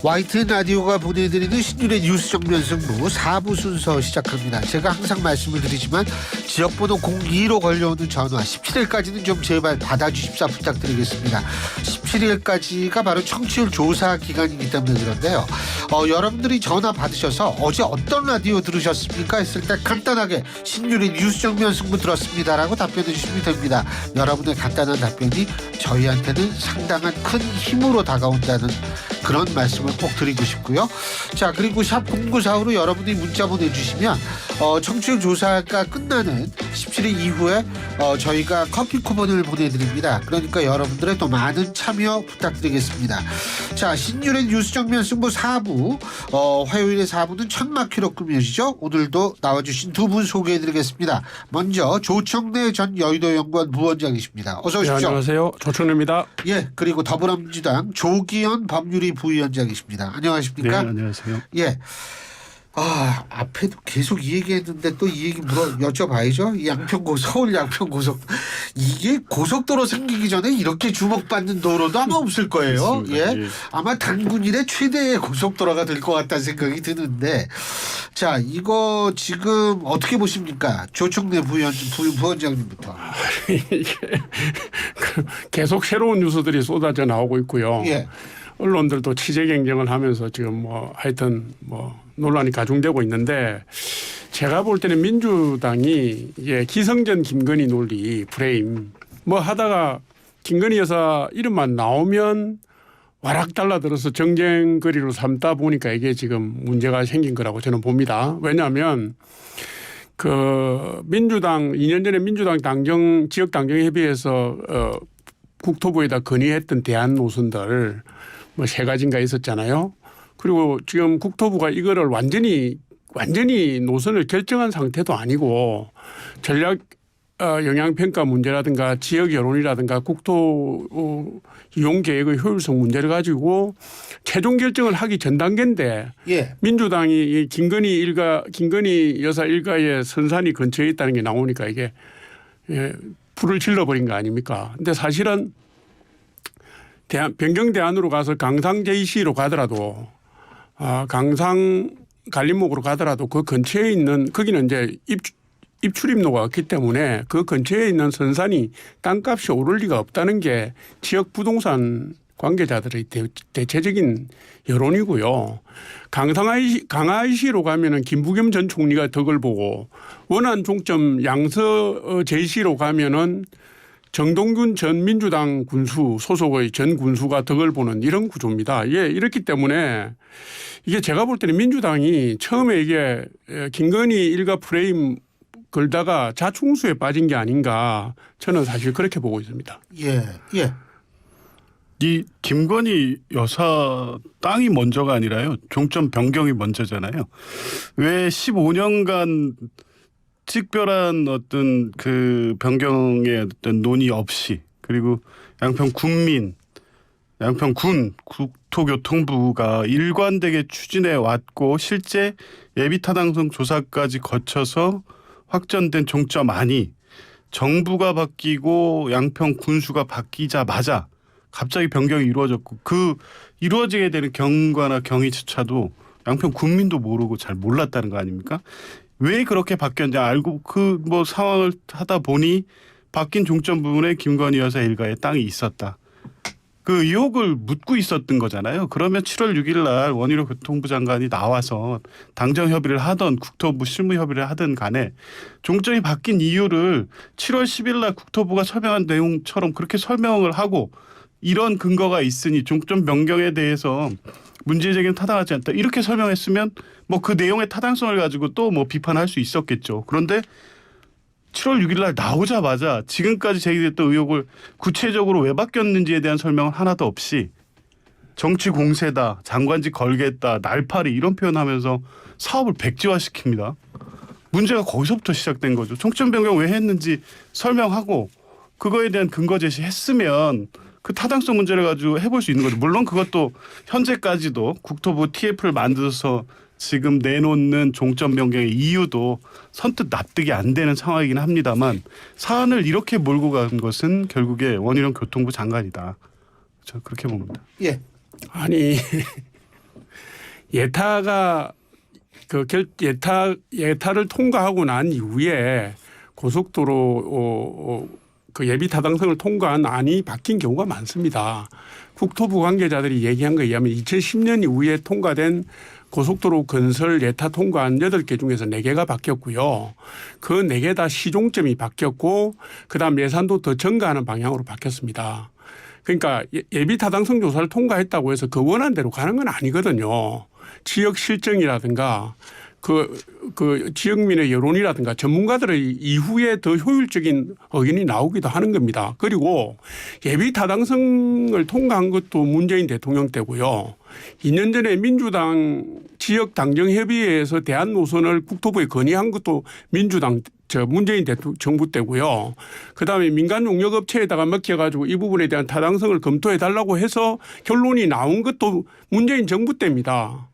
YTN 라디오가 보내드리는 신윤의 뉴스 정면 승부 4부 순서 시작합니다. 제가 항상 말씀을 드리지만 지역번호 02로 걸려오는 전화 17일까지는 좀 제발 받아주십사 부탁드리겠습니다. 17일까지가 바로 청취율 조사 기간이기 때문에 그런데요. 여러분들이 전화 받으셔서 어제 어떤 라디오 들으셨습니까? 했을 때 간단하게 신윤의 뉴스 정면 승부 들었습니다라고 답변해 주시면 됩니다. 여러분의 간단한 답변이 저희한테는 상당한 큰 힘으로 다가온다는 그런 말씀을 꼭 드리고 싶고요. 자, 그리고 샵 0945로 여러분이 문자 보내주시면 청취율 조사가 끝나는 17일 이후에 저희가 커피 쿠폰을 보내드립니다. 그러니까 여러분들의 또 많은 참여 부탁드리겠습니다. 자, 신윤의 뉴스 정면 승부 4부 화요일의 4부는 천막히로 꾸며지죠. 오늘도 나와주신 두 분 소개해드리겠습니다. 먼저 조청래 전 여의도연구원 부원장이십니다. 어서 오십시오. 네, 안녕하세요. 조청래입니다. 예, 그리고 더불어민주당 조기현 법률위 부위원장이십니다. 안녕하십니까? 네, 안녕하세요. 예. 앞에도 계속 이 얘기했는데 또 이 얘기 여쭤봐야죠. 이 서울 양평고속 이게 고속도로 생기기 전에 이렇게 주목받는 도로도 아마 없을 거예요. 예. 예. 아마 단군 이래 최대의 고속도로가 될 것 같다는 생각이 드는데, 자, 이거 지금 어떻게 보십니까? 조청래 부원장님부터. 이게 계속 새로운 뉴스들이 쏟아져 나오고 있고요. 예. 언론들도 취재 경쟁을 하면서 지금 하여튼 논란이 가중되고 있는데, 제가 볼 때는 민주당이 이게 기성전 김건희 논리 프레임 하다가 김건희 여사 이름만 나오면 와락 달라들어서 정쟁거리로 삼다 보니까 이게 지금 문제가 생긴 거라고 저는 봅니다. 왜냐하면 민주당 2년 전에 민주당 지역 당정협의회에서 국토부에다 건의했던 대안 노선들 3가지인가 있었잖아요. 그리고 지금 국토부가 이거를 완전히 노선을 결정한 상태도 아니고 전략 영향평가 문제라든가 지역 여론이라든가 국토 이용 계획의 효율성 문제를 가지고 최종 결정을 하기 전 단계인데, 예. 민주당이 김건희 여사 일가의 선산이 근처에 있다는 게 나오니까 이게 불을 질러버린 거 아닙니까? 근데 사실은 변경 대안으로 가서 강상 JC로 가더라도 강상 갈림목으로 가더라도 그 근처에 있는, 거기는 이제 입출입로가 없기 때문에 그 근처에 있는 선산이 땅값이 오를 리가 없다는 게 지역 부동산 관계자들의 대체적인 여론이고요. 강화IC로 가면은 김부겸 전 총리가 덕을 보고, 원안 종점 양서 JC로 가면은 정동균 전 민주당 군수 소속의 전 군수가 덕을 보는 이런 구조입니다. 예, 이렇기 때문에 이게 제가 볼 때는 민주당이 처음에 이게 김건희 일가 프레임 걸다가 자충수에 빠진 게 아닌가, 저는 사실 그렇게 보고 있습니다. 예. 예. 이 김건희 여사 땅이 먼저가 아니라요, 종점 변경이 먼저잖아요. 왜 15년간 특별한 어떤 그 변경의 어떤 논의 없이, 그리고 양평군 국토교통부가 일관되게 추진해 왔고 실제 예비 타당성 조사까지 거쳐서 확정된 종점안이 정부가 바뀌고 양평 군수가 바뀌자마자 갑자기 변경이 이루어졌고, 그 이루어지게 되는 경과나 경위조차도 양평 군민도 모르고 잘 몰랐다는 거 아닙니까? 왜 그렇게 바뀌었는지 알고 상황을 하다 보니 바뀐 종점 부분에 김건희 여사 일가의 땅이 있었다. 그 의혹을 묻고 있었던 거잖아요. 그러면 7월 6일 날 원희룡 교통부 장관이 나와서 당정 협의를 하던 국토부 실무 협의를 하든 간에 종점이 바뀐 이유를 7월 10일 날 국토부가 설명한 내용처럼 그렇게 설명을 하고, 이런 근거가 있으니 종점 변경에 대해서 문제 제기는 타당하지 않다, 이렇게 설명했으면 그 내용의 타당성을 가지고 또 비판할 수 있었겠죠. 그런데 7월 6일 날 나오자마자 지금까지 제기됐던 의혹을 구체적으로 왜 바뀌었는지에 대한 설명은 하나도 없이 정치 공세다, 장관직 걸겠다, 날파리 이런 표현하면서 사업을 백지화시킵니다. 문제가 거기서부터 시작된 거죠. 종점 변경 왜 했는지 설명하고 그거에 대한 근거 제시했으면 그 타당성 문제를 가지고 해볼 수 있는 거죠. 물론 그것도 현재까지도 국토부 TF를 만들어서 지금 내놓는 종점 변경의 이유도 선뜻 납득이 안 되는 상황이긴 합니다만, 사안을 이렇게 몰고 간 것은 결국에 원희룡 교통부 장관이다. 저 그렇게 봅니다. 예. 아니 예타가 예타를 통과하고 난 이후에 고속도로 그 예비 타당성을 통과한 안이 바뀐 경우가 많습니다. 국토부 관계자들이 얘기한 거에 의하면 2010년 이후에 통과된 고속도로 건설 예타 통과한 8개 중에서 4개가 바뀌었고요. 그 4개 다 시종점이 바뀌었고 그다음 예산도 더 증가하는 방향으로 바뀌었습니다. 그러니까 예비 타당성 조사를 통과했다고 해서 그 원한 대로 가는 건 아니거든요. 지역 실정이라든가 그 지역민의 여론이라든가 전문가들의 이후에 더 효율적인 의견이 나오기도 하는 겁니다. 그리고 예비 타당성을 통과한 것도 문재인 대통령 때고요. 2년 전에 민주당 지역 당정협의회에서 대안 노선을 국토부에 건의한 것도 민주당 문재인 대통령 정부 때고요. 그다음에 민간 용역업체에다가 맡겨가지고 이 부분에 대한 타당성을 검토해 달라고 해서 결론이 나온 것도 문재인 정부 때입니다.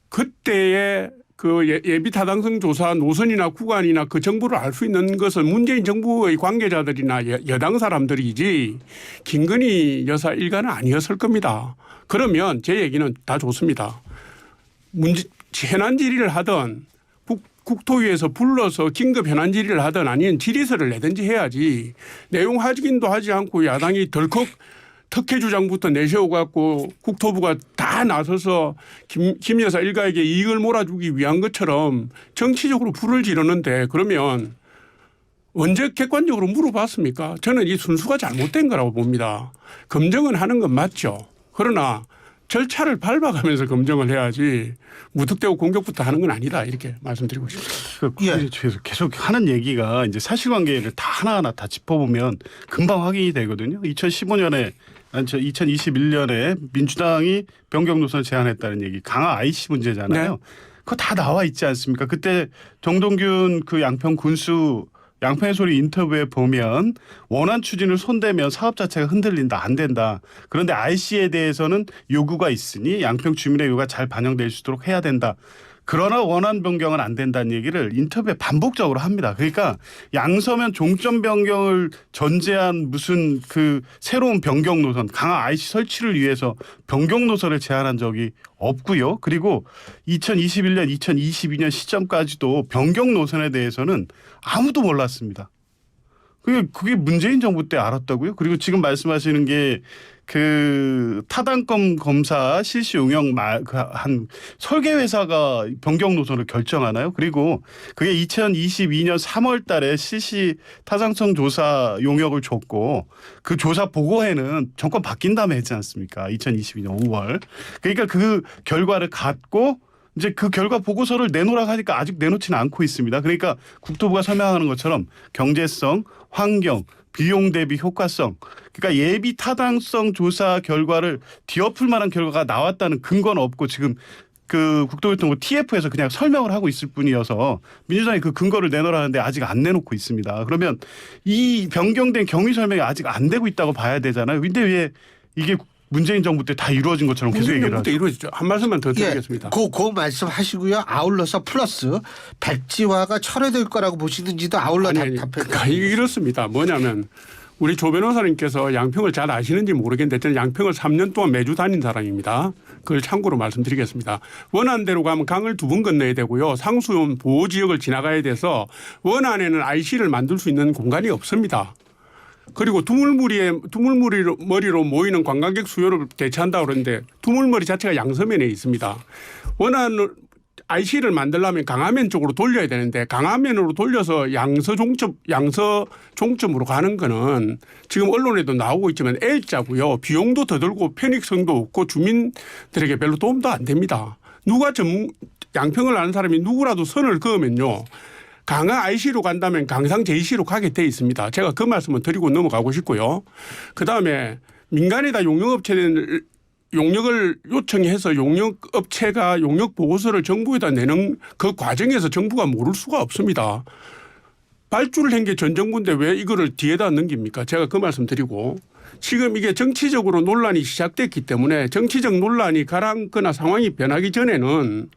그때의 그 예비 타당성 조사 노선이나 구간이나 그 정보를 알 수 있는 것은 문재인 정부의 관계자들이나 여당 사람들이지 김건희 여사 일가는 아니었을 겁니다. 그러면 제 얘기는 다 좋습니다. 현안 질의를 하든 국토위에서 불러서 긴급 현안 질의를 하든 아니면 질의서를 내든지 해야지 내용 확인도 하지 않고 야당이 덜컥 특혜 주장부터 내세워갖고 국토부가 다 나서서 김 여사 일가에게 이익을 몰아주기 위한 것처럼 정치적으로 불을 지르는데 그러면 언제 객관적으로 물어봤습니까? 저는 이 순수가 잘못된 거라고 봅니다. 검증은 하는 건 맞죠. 그러나 절차를 밟아가면서 검증을 해야지 무턱대고 공격부터 하는 건 아니다 이렇게 말씀드리고 싶습니다. 예. 계속 하는 얘기가 이제 사실관계를 다 하나하나 다 짚어보면 금방 확인이 되거든요. 2021년에 민주당이 변경 노선을 제안했다는 얘기 강화 IC 문제잖아요. 네. 그거 다 나와 있지 않습니까? 그때 정동균 그 양평 군수 양평의 소리 인터뷰에 보면 원안 추진을 손대면 사업 자체가 흔들린다 안 된다. 그런데 IC에 대해서는 요구가 있으니 양평 주민의 요구가 잘 반영될 수 있도록 해야 된다. 그러나 원안 변경은 안 된다는 얘기를 인터뷰에 반복적으로 합니다. 그러니까 양서면 종점 변경을 전제한 무슨 그 새로운 변경 노선 강화 IC 설치를 위해서 변경 노선을 제안한 적이 없고요. 그리고 2021년 2022년 시점까지도 변경 노선에 대해서는 아무도 몰랐습니다. 그게 문재인 정부 때 알았다고요? 그리고 지금 말씀하시는 게 그 타당성 검사 실시 용역 한 설계 회사가 변경 노선을 결정하나요? 그리고 그게 2022년 3월 달에 실시 타당성 조사 용역을 줬고 그 조사 보고회는 정권 바뀐 다음에 했지 않습니까? 2022년 5월. 그러니까 그 결과를 갖고 이제 그 결과 보고서를 내놓으라고 하니까 아직 내놓지는 않고 있습니다. 그러니까 국토부가 설명하는 것처럼 경제성, 환경, 비용 대비 효과성, 그러니까 예비 타당성 조사 결과를 뒤엎을 만한 결과가 나왔다는 근거는 없고 지금 그 국토교통부 TF에서 그냥 설명을 하고 있을 뿐이어서 민주당이 그 근거를 내놓으라는데 아직 안 내놓고 있습니다. 그러면 이 변경된 경위 설명이 아직 안 되고 있다고 봐야 되잖아요. 근데 왜 이게 문재인 정부 때 다 이루어진 것처럼 계속 얘기를 하죠. 이루어지죠. 한 말씀만 더 드리겠습니다. 그 말씀하시고요. 아울러서 플러스 백지화가 철회될 거라고 보시는지도 아울러 답변해. 그러니까 이렇습니다. 뭐냐면 우리 조 변호사님께서 양평을 잘 아시는지 모르겠는데 저는 양평을 3년 동안 매주 다닌 사람입니다. 그걸 참고로 말씀드리겠습니다. 원안대로 가면 강을 2번 건너야 되고요. 상수원 보호지역을 지나가야 돼서 원안에는 IC를 만들 수 있는 공간이 없습니다. 그리고 두물머리로 모이는 관광객 수요를 대체한다고 그러는데 두물머리 자체가 양서면에 있습니다. 원안을 IC를 만들려면 강화면 쪽으로 돌려야 되는데 강화면으로 돌려서 양서 종점으로 가는 거는 지금 언론에도 나오고 있지만 L자고요. 비용도 더 들고 편익성도 없고 주민들에게 별로 도움도 안 됩니다. 양평을 아는 사람이 누구라도 선을 그으면요. 강화 IC로 간다면 강상 JC로 가게 돼 있습니다. 제가 그 말씀을 드리고 넘어가고 싶고요. 그다음에 민간에다 용역업체를 용역을 요청해서 용역업체가 용역 보고서를 정부에다 내는 그 과정에서 정부가 모를 수가 없습니다. 발주를 한 게 전 정부인데 왜 이거를 뒤에다 넘깁니까? 제가 그 말씀 드리고 지금 이게 정치적으로 논란이 시작됐기 때문에 정치적 논란이 가라앉거나 상황이 변하기 전에는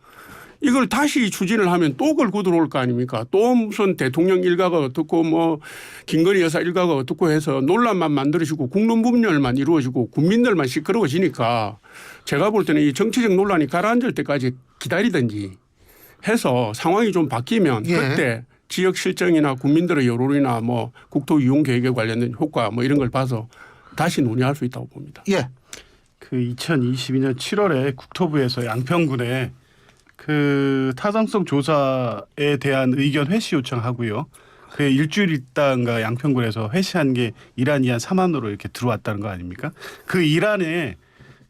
이걸 다시 추진을 하면 또 걸고 들어올 거 아닙니까? 또 무슨 대통령 일가가 어떻고 뭐 김건희 여사 일가가 어떻고 해서 논란만 만들어지고 국론 분열만 이루어지고 국민들만 시끄러워지니까 제가 볼 때는 이 정치적 논란이 가라앉을 때까지 기다리든지 해서 상황이 좀 바뀌면 예. 그때 지역 실정이나 국민들의 여론이나 뭐 국토 이용 계획에 관련된 효과 뭐 이런 걸 봐서 다시 논의할 수 있다고 봅니다. 예. 그 2022년 7월에 국토부에서 양평군에 그 타당성 조사에 대한 의견 회시 요청하고요. 그 일주일 있다가 양평군에서 회시한 게 일안 2안 3안으로 이렇게 들어왔다는 거 아닙니까? 그 일안에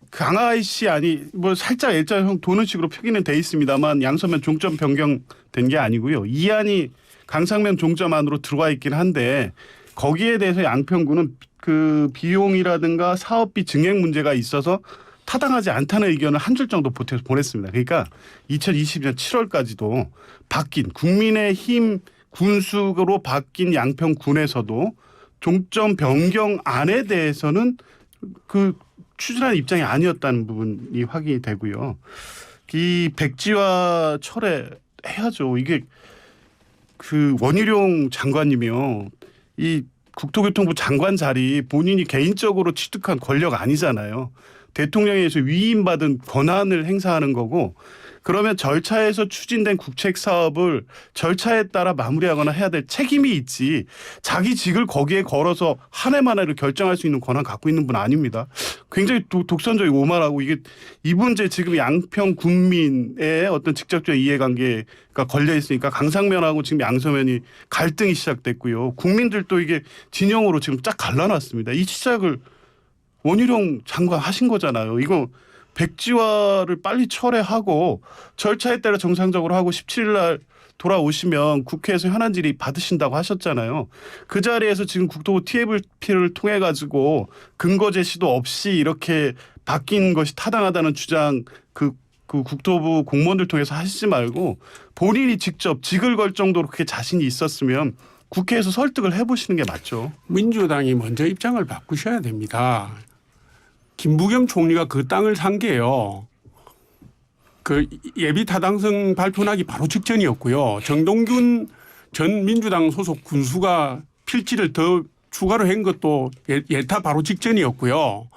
강하이 씨 아니 뭐 살짝 일자형 도는 식으로 표기는 돼 있습니다만 양서면 종점 변경된 게 아니고요. 2안이 강상면 종점 안으로 들어와 있긴 한데 거기에 대해서 양평군은 그 비용이라든가 사업비 증액 문제가 있어서 타당하지 않다는 의견을 한 줄 정도 보태서 보냈습니다. 그러니까 2020년 7월까지도 바뀐 국민의힘 군수로 바뀐 양평군에서도 종점 변경안에 대해서는 그 추진하는 입장이 아니었다는 부분이 확인이 되고요. 이 백지화 철회해야죠. 이게 그 원희룡 장관님이요. 이 국토교통부 장관 자리 본인이 개인적으로 취득한 권력 아니잖아요. 대통령에 의해서 위임받은 권한을 행사하는 거고 그러면 절차에서 추진된 국책 사업을 절차에 따라 마무리하거나 해야 될 책임이 있지 자기 직을 거기에 걸어서 한 해 만에를 결정할 수 있는 권한 갖고 있는 분 아닙니다. 굉장히 독선적이고 오만하고 이게 이 문제 지금 양평 군민의 어떤 직접적 이해관계가 걸려 있으니까 강상면하고 지금 양서면이 갈등이 시작됐고요. 국민들도 이게 진영으로 지금 쫙 갈라놨습니다. 이 시작을 원희룡 장관 하신 거잖아요. 이거 백지화를 빨리 철회하고 절차에 따라 정상적으로 하고 17일 날 돌아오시면 국회에서 현안 질의 받으신다고 하셨잖아요. 그 자리에서 지금 국토부 TFP를 통해 가지고 근거 제시도 없이 이렇게 바뀐 것이 타당하다는 주장 그 국토부 공무원들 통해서 하시지 말고 본인이 직접 직을 걸 정도로 그렇게 자신이 있었으면 국회에서 설득을 해보시는 게 맞죠. 민주당이 먼저 입장을 바꾸셔야 됩니다. 김부겸 총리가 그 땅을 산 게요. 그 예비 타당성 발표나기 바로 직전이었고요. 정동균 전 민주당 소속 군수가 필지를 더 추가로 한 것도 예타 바로 직전이었고요.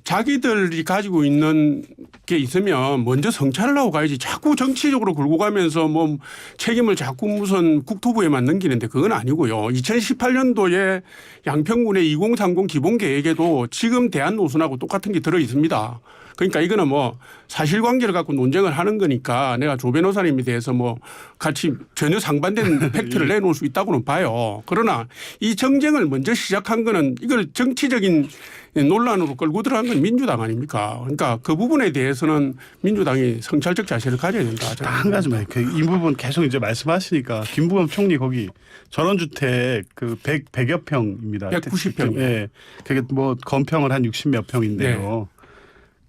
자기들이 가지고 있는 게 있으면 먼저 성찰을 하고 가야지 자꾸 정치적으로 굴고 가면서 뭐 책임을 자꾸 무슨 국토부에만 넘기는데 그건 아니고요. 2018년도에 양평군의 2030 기본계획에도 지금 대한노선하고 똑같은 게 들어 있습니다. 그러니까 이거는 뭐 사실관계를 갖고 논쟁을 하는 거니까 내가 조 변호사님에 대해서 뭐 같이 전혀 상반된 팩트를 내놓을 수 있다고는 봐요. 그러나 이 정쟁을 먼저 시작한 거는 이걸 정치적인 논란으로 끌고 들어간 건 민주당 아닙니까? 그러니까 그 부분에 대해서는 민주당이 성찰적 자세를 가져야 된다. 한 가지만 이 부분 계속 이제 말씀하시니까 김부겸 총리 거기 전원주택 그 100여 평입니다. 190평. 예. 그게 뭐 건평을 한 60몇 평인데요. 네.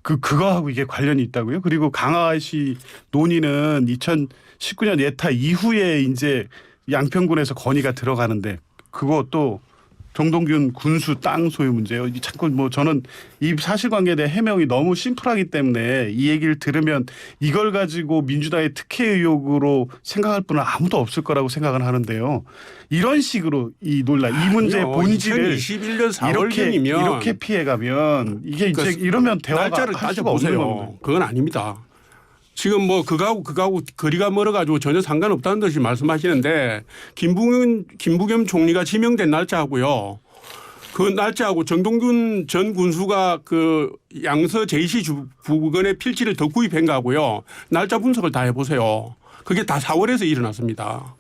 그거하고 이게 관련이 있다고요? 그리고 강화시 논의는 2019년 예타 이후에 이제 양평군에서 건의가 들어가는데 그것도 정동균 군수 땅 소유 문제요. 자꾸 뭐 저는 이 사실관계에 대해 해명이 너무 심플하기 때문에 이 얘기를 들으면 이걸 가지고 민주당의 특혜 의혹으로 생각할 분은 아무도 없을 거라고 생각은 하는데요. 이런 식으로 이 논란, 이 문제의 본질을 2021년 4월경이면 이렇게 피해가면 이게 이제 이러면 대화가 날짜를 할 수가 없는 따져보세요. 겁니다. 그건 아닙니다. 지금 뭐 그거하고 거리가 멀어가지고 전혀 상관없다는 듯이 말씀하시는데 김부겸 총리가 지명된 날짜하고요. 그 날짜하고 정동균 전 군수가 그 양서 제시 부근의 필지를 더 구입한 거하고요. 날짜 분석을 다 해보세요. 그게 다 4월에서 일어났습니다.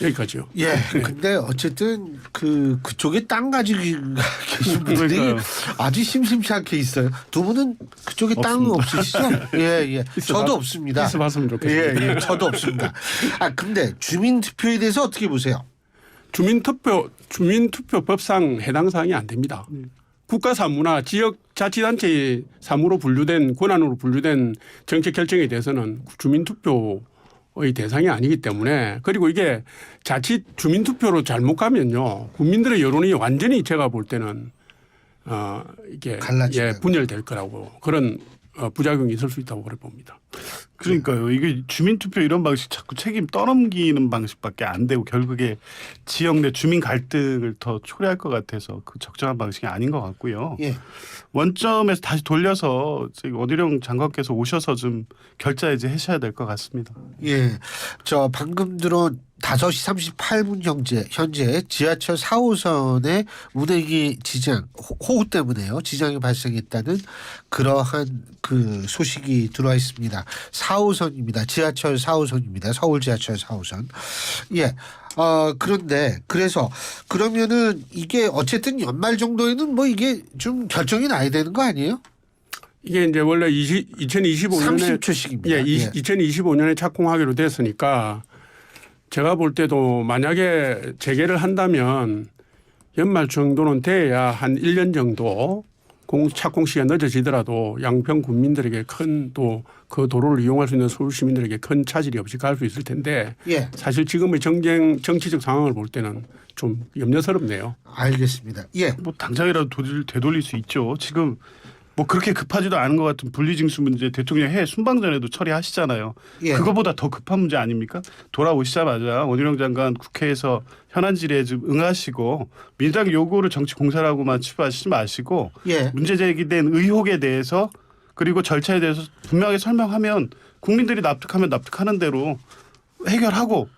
여기까지요. 예. 근데 어쨌든 그쪽에 땅 가지고 계신 분들이 그러니까요. 아주 심심치 않게 있어요. 두 분은 그쪽에 땅 없으시죠? 예, 예. 저도 없습니다. 있어봤으면 좋겠습니다. 예, 예. 저도 없습니다. 아, 근데 주민투표에 대해서 어떻게 보세요? 주민투표법상 해당 사항이 안 됩니다. 국가사무나 지역자치단체의 사무로 분류된 권한으로 분류된 정책 결정에 대해서는 주민투표의 대상이 아니기 때문에 그리고 이게 자칫 주민투표로 잘못 가면요. 국민들의 여론이 완전히 제가 볼 때는 이게 갈라지는. 분열될 거라고 그런 부작용이 있을 수 있다고 그래 봅니다. 그러니까요. 이게 주민투표 이런 방식 자꾸 책임 떠넘기는 방식밖에 안 되고 결국에 지역 내 주민 갈등을 더 초래할 것 같아서 그 적정한 방식이 아닌 것 같고요. 예. 원점에서 다시 돌려서 원희룡 장관께서 오셔서 좀 결자해제 하셔야 될 것 같습니다. 예. 저 방금 들은 5시 38분 현재 지하철 4호선에 운행이 호우 때문에요. 지장이 발생했다는 그러한 그 소식이 들어와 있습니다. 4호선입니다. 지하철 4호선입니다. 서울 지하철 4호선. 예. 그런데 그래서 그러면은 이게 어쨌든 연말 정도에는 뭐 이게 좀 결정이 나야 되는 거 아니에요? 이게 이제 원래 2025년에 30초씩입니다. 예, 2025년에 착공하기로 됐으니까 제가 볼 때도 만약에 재개를 한다면 연말 정도는 돼야 한 1년 정도 착공 시기가 늦어지더라도 양평 군민들에게 큰 또 그 도로를 이용할 수 있는 서울 시민들에게 큰 차질이 없이 갈 수 있을 텐데 예. 사실 지금의 정치적 상황을 볼 때는 좀 염려스럽네요. 알겠습니다. 예. 뭐 당장이라도 되돌릴 수 있죠. 지금 뭐 그렇게 급하지도 않은 것 같은 분리징수 문제 대통령 해 순방 전에도 처리하시잖아요. 예. 그거보다 더 급한 문제 아닙니까? 돌아오시자마자 원희룡 장관 국회에서 현안 질의에 좀 응하시고 민주당 요구를 정치 공세라고만 치부하시지 마시고 예. 문제 제기된 의혹에 대해서 그리고 절차에 대해서 분명하게 설명하면 국민들이 납득하면 납득하는 대로 해결하고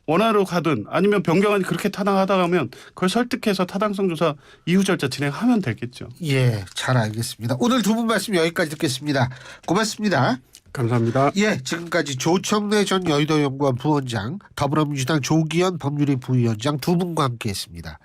원활로 가든 아니면 변경안이 그렇게 타당하다 하면 그걸 설득해서 타당성 조사 이후 절차 진행하면 되겠죠. 예, 잘 알겠습니다. 오늘 두 분 말씀 여기까지 듣겠습니다. 고맙습니다. 감사합니다. 예, 지금까지 조청래 전 여의도연구원 부원장, 더불어민주당 조기현 법률위 부위원장 두 분과 함께했습니다.